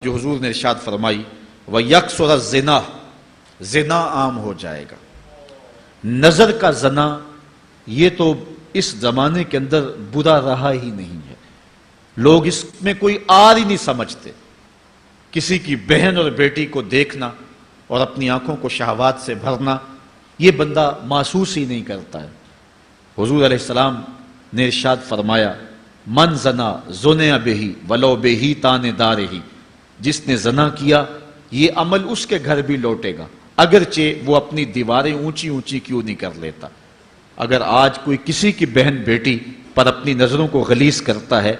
جو حضور نے ارشاد فرمائی وَيَكْسُرَ الزِّنَا، زنا عام ہو جائے گا۔ نظر کا زنا یہ تو اس زمانے کے اندر برا رہا ہی نہیں ہے، لوگ اس میں کوئی آر ہی نہیں سمجھتے۔ کسی کی بہن اور بیٹی کو دیکھنا اور اپنی آنکھوں کو شہوات سے بھرنا یہ بندہ محسوس ہی نہیں کرتا ہے۔ حضور علیہ السلام نے ارشاد فرمایا من زنا زنیا بہی ولو بہی تان دارہی، جس نے زنا کیا یہ عمل اس کے گھر بھی لوٹے گا، اگرچہ وہ اپنی دیواریں اونچی اونچی کیوں نہیں کر لیتا۔ اگر آج کوئی کسی کی بہن بیٹی پر اپنی نظروں کو غلیظ کرتا ہے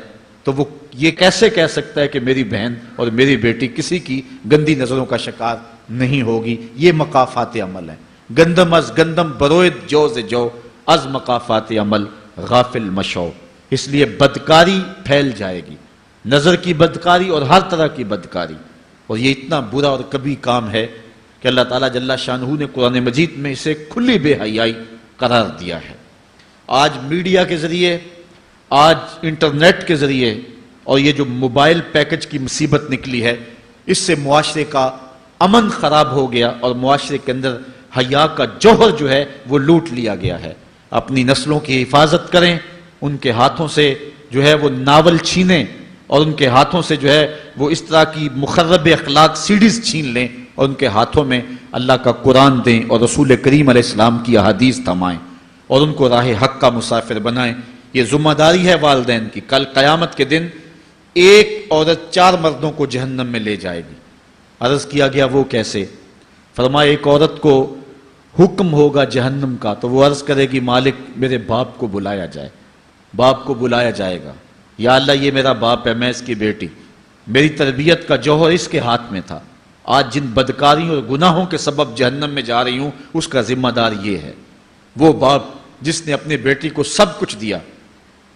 تو وہ یہ کیسے کہہ سکتا ہے کہ میری بہن اور میری بیٹی کسی کی گندی نظروں کا شکار نہیں ہوگی؟ یہ مقافات عمل ہے۔ گندم از گندم بروید جو ز جو، از مقافات عمل غافل مشو۔ اس لیے بدکاری پھیل جائے گی، نظر کی بدکاری اور ہر طرح کی بدکاری، اور یہ اتنا برا اور کبھی کام ہے کہ اللہ تعالیٰ جل شانہ نے قرآن مجید میں اسے کھلی بے حیائی قرار دیا ہے۔ آج میڈیا کے ذریعے، آج انٹرنیٹ کے ذریعے اور یہ جو موبائل پیکج کی مصیبت نکلی ہے، اس سے معاشرے کا امن خراب ہو گیا اور معاشرے کے اندر حیا کا جوہر جو ہے وہ لوٹ لیا گیا ہے۔ اپنی نسلوں کی حفاظت کریں، ان کے ہاتھوں سے جو ہے وہ ناول چھینیں اور ان کے ہاتھوں سے جو ہے وہ اس طرح کی مخرب اخلاق سیڈیز چھین لیں اور ان کے ہاتھوں میں اللہ کا قرآن دیں اور رسول کریم علیہ السلام کی احادیث تھمائیں اور ان کو راہ حق کا مسافر بنائیں۔ یہ ذمہ داری ہے والدین کی۔ کل قیامت کے دن ایک عورت 4 مردوں کو جہنم میں لے جائے گی۔ عرض کیا گیا وہ کیسے؟ فرمایا ایک عورت کو حکم ہوگا جہنم کا تو وہ عرض کرے گی مالک میرے باپ کو بلایا جائے۔ باپ کو بلایا جائے گا، یا اللہ یہ میرا باپ ہے، میں اس کی بیٹی، میری تربیت کا جوہر اس کے ہاتھ میں تھا، آج جن بدکاریوں اور گناہوں کے سبب جہنم میں جا رہی ہوں اس کا ذمہ دار یہ ہے۔ وہ باپ جس نے اپنے بیٹی کو سب کچھ دیا،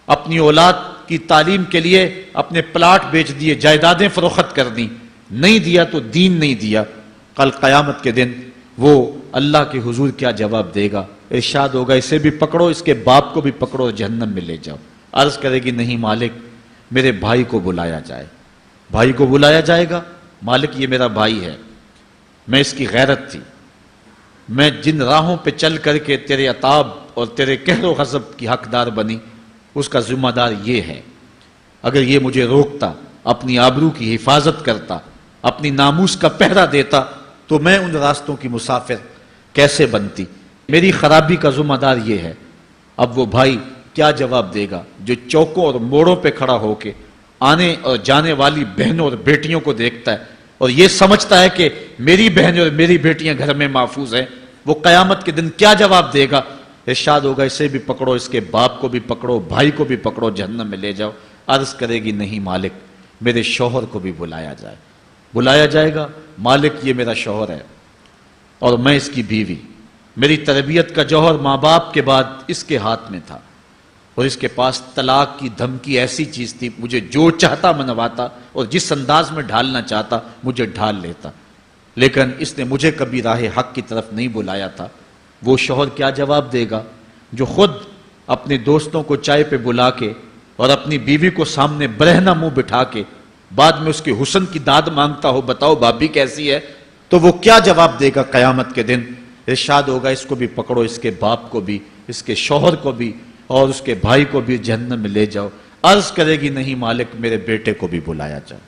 اپنی اولاد کی تعلیم کے لیے اپنے پلاٹ بیچ دیے، جائیدادیں فروخت کر دیں، نہیں دیا تو دین نہیں دیا، کل قیامت کے دن وہ اللہ کے حضور کیا جواب دے گا؟ ارشاد ہوگا اسے بھی پکڑو، اس کے باپ کو بھی پکڑو اور جہنم میں لے جاؤ۔ عرض کرے گی نہیں مالک میرے بھائی کو بلایا جائے۔ بھائی کو بلایا جائے گا، مالک یہ میرا بھائی ہے، میں اس کی غیرت تھی، میں جن راہوں پہ چل کر کے تیرے عتاب اور تیرے قہر و غضب کی حقدار بنی اس کا ذمہ دار یہ ہے۔ اگر یہ مجھے روکتا، اپنی آبرو کی حفاظت کرتا، اپنی ناموس کا پہرا دیتا تو میں ان راستوں کی مسافر کیسے بنتی؟ میری خرابی کا ذمہ دار یہ ہے۔ اب وہ بھائی کیا جواب دے گا جو چوکوں اور موڑوں پہ کھڑا ہو کے آنے اور جانے والی بہنوں اور بیٹیوں کو دیکھتا ہے اور یہ سمجھتا ہے کہ میری بہنیں اور میری بیٹیاں گھر میں محفوظ ہیں؟ وہ قیامت کے دن کیا جواب دے گا؟ ارشاد ہوگا اسے بھی پکڑو، اس کے باپ کو بھی پکڑو، بھائی کو بھی پکڑو، جہنم میں لے جاؤ۔ عرض کرے گی نہیں مالک میرے شوہر کو بھی بلایا جائے۔ بلایا جائے گا، مالک یہ میرا شوہر ہے اور میں اس کی بیوی، میری تربیت کا جوہر ماں باپ کے بعد اس کے ہاتھ میں تھا اور اس کے پاس طلاق کی دھمکی ایسی چیز تھی، مجھے جو چاہتا منواتا اور جس انداز میں ڈھالنا چاہتا مجھے ڈھال لیتا، لیکن اس نے مجھے کبھی راہ حق کی طرف نہیں بلایا تھا۔ وہ شوہر کیا جواب دے گا جو خود اپنے دوستوں کو چائے پہ بلا کے اور اپنی بیوی کو سامنے برہنہ منہ بٹھا کے بعد میں اس کے حسن کی داد مانگتا ہو، بتاؤ بھابی کیسی ہے؟ تو وہ کیا جواب دے گا قیامت کے دن؟ ارشاد ہوگا اس کو بھی پکڑو، اس کے باپ کو بھی، اس کے شوہر کو بھی اور اس کے بھائی کو بھی جہنم میں لے جاؤ۔ عرض کرے گی نہیں مالک میرے بیٹے کو بھی بلایا جائے۔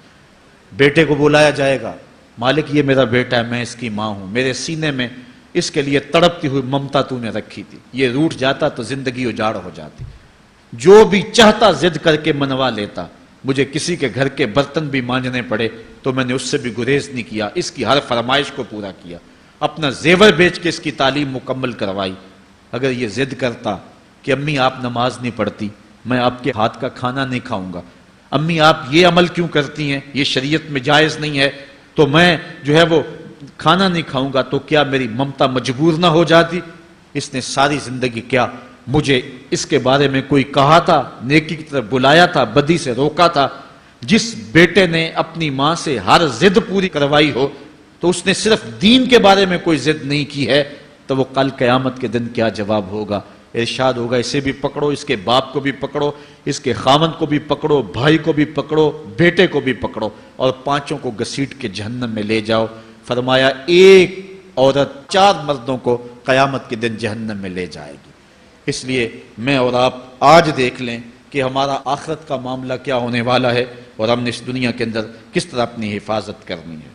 بیٹے کو بلایا جائے گا، مالک یہ میرا بیٹا ہے، میں اس کی ماں ہوں، میرے سینے میں اس کے لیے تڑپتی ہوئی ممتا تو نے رکھی تھی، یہ روٹ جاتا تو زندگی اجاڑ ہو جاتی۔ جو بھی چاہتا ضد کر کے منوا لیتا، مجھے کسی کے گھر کے برتن بھی مانجنے پڑے تو میں نے اس سے بھی گریز نہیں کیا، اس کی ہر فرمائش کو پورا کیا، اپنا زیور بیچ کے اس کی تعلیم مکمل کروائی۔ اگر یہ ضد کرتا کہ امی آپ نماز نہیں پڑھتی، میں آپ کے ہاتھ کا کھانا نہیں کھاؤں گا، امی آپ یہ عمل کیوں کرتی ہیں، یہ شریعت میں جائز نہیں ہے، تو میں جو ہے وہ کھانا نہیں کھاؤں گا، تو کیا میری ممتا مجبور نہ ہو جاتی؟ اس نے ساری زندگی کیا مجھے اس کے بارے میں کوئی کہا تھا، نیکی کی طرف بلایا تھا، بدی سے روکا تھا؟ جس بیٹے نے اپنی ماں سے ہر ضد پوری کروائی ہو تو اس نے صرف دین کے بارے میں کوئی ضد نہیں کی ہے، تو وہ کل قیامت کے دن کیا جواب ہوگا؟ ارشاد ہوگا اسے بھی پکڑو، اس کے باپ کو بھی پکڑو، اس کے خامند کو بھی پکڑو، بھائی کو بھی پکڑو، بیٹے کو بھی پکڑو، اور پانچوں کو گھسیٹ کے جہنم میں لے جاؤ۔ فرمایا ایک عورت 4 مردوں کو قیامت کے دن جہنم میں لے جائے گی۔ اس لیے میں اور آپ آج دیکھ لیں کہ ہمارا آخرت کا معاملہ کیا ہونے والا ہے، اور ہم نے اس دنیا کے اندر کس طرح اپنی حفاظت کرنی ہے۔